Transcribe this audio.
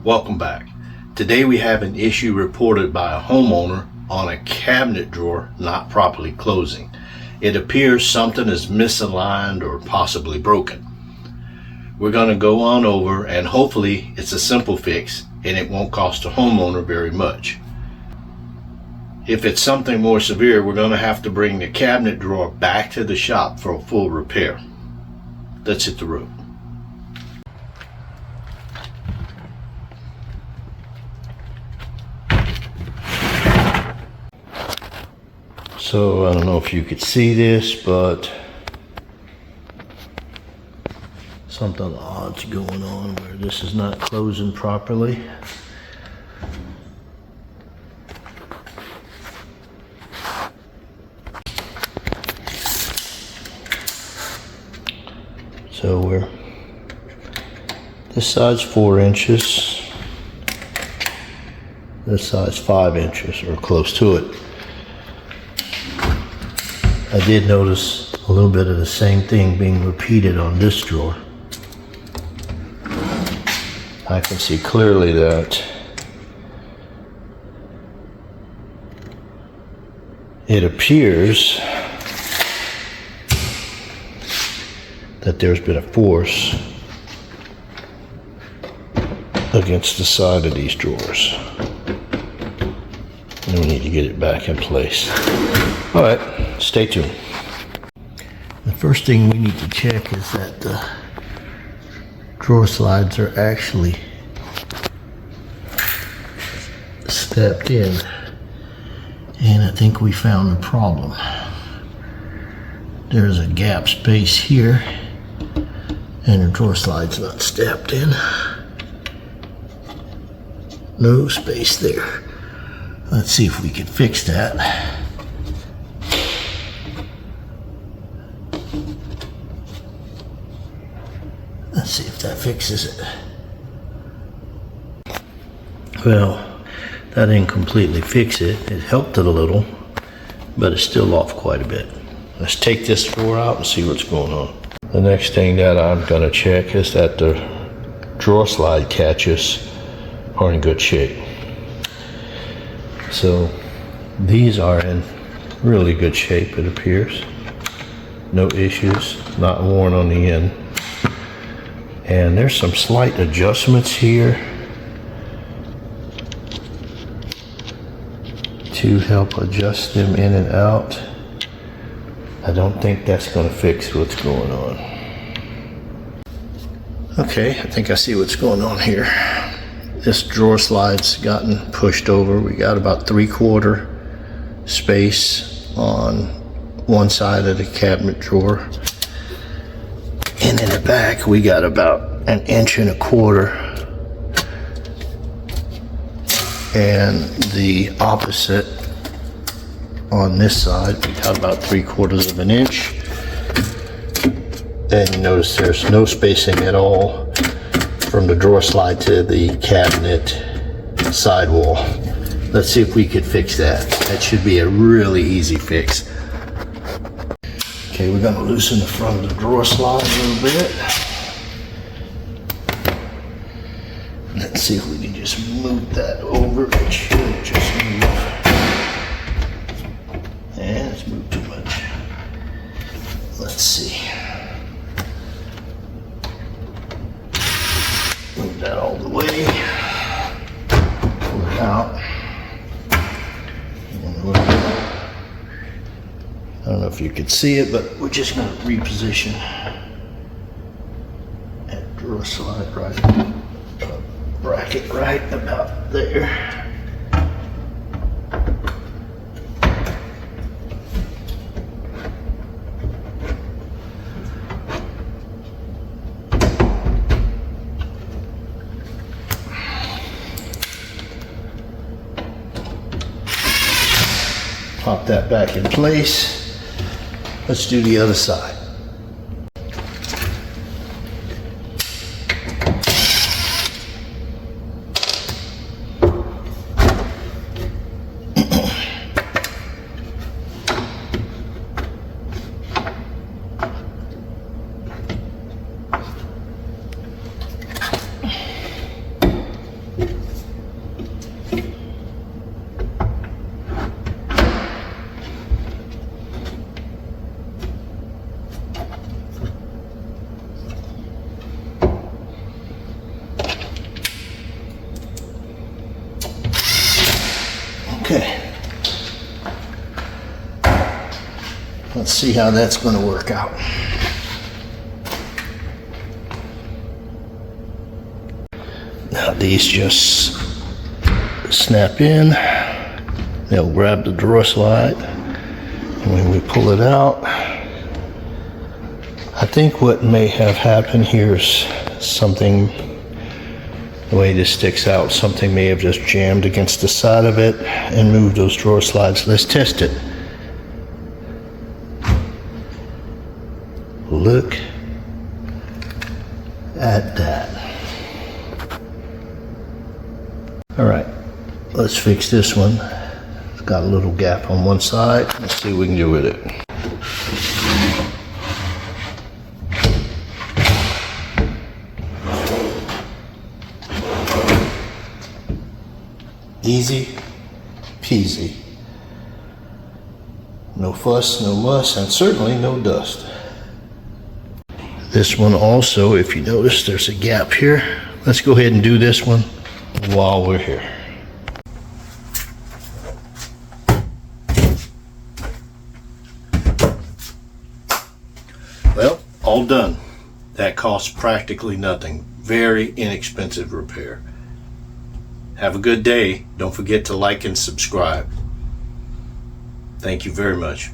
Welcome back. Today we have an issue reported by a homeowner on a cabinet drawer not properly closing. It appears something is misaligned or possibly broken. We're going to go on over and hopefully it's a simple fix and it won't cost the homeowner very much. If it's something more severe, we're going to have to bring the cabinet drawer back to the shop for a full repair. Let's hit the road. So I don't know if you could see this, but something odd's going on where this is not closing properly. So this side's 4 inches, this side's 5 inches or close to it. I did notice a little bit of the same thing being repeated on this drawer. I can see clearly that it appears that there's been a force against the side of these drawers. And we need to get it back in place. All right, stay tuned. The first thing we need to check is that the drawer slides are actually stepped in. And I think we found the problem. There's a gap space here and the drawer slide's not stepped in. No space there. Let's see if we can fix that. Let's see if that fixes it. Well, that didn't completely fix it. It helped it a little, but it's still off quite a bit. Let's take this drawer out and see what's going on. The next thing that I'm going to check is that the drawer slide catches are in good shape. So these are in really good shape, it appears. No issues, not worn on the end. And there's some slight adjustments here to help adjust them in and out. I don't think that's going to fix what's going on. Okay, I think I see what's going on here. This drawer slide's gotten pushed over. We got about 3/4 space on one side of the cabinet drawer. And in the back, we got about 1.25 inches. And the opposite on this side, we got about 3/4 inch. And you notice there's no spacing at all from the drawer slide to the cabinet sidewall. Let's see if we could fix that. That should be a really easy fix. Okay, we're gonna loosen the front of the drawer slide a little bit. Let's see if we can just move that over. It should just move. And it's moved too much. Let's see. Move that all the way. Pull it out. I don't know if you can see it, but we're just going to reposition that drawer slide right, bracket right about there. Pop that back in place. Let's do the other side. Okay. Let's see how that's going to work out. Now these just snap in. They'll grab the drawer slide. And when we pull it out, I think what may have happened here is something, the way this sticks out, something may have just jammed against the side of it and moved those drawer slides. Let's test it. Look at that. All right, let's fix this one. It's got a little gap on one side. Let's see what we can do with it. Easy peasy. No fuss, no muss, and certainly no dust. This one also, if you notice, there's a gap here. Let's go ahead and do this one while we're here. Well, all done. That costs practically nothing. Very inexpensive repair. Have a good day. Don't forget to like and subscribe. Thank you very much.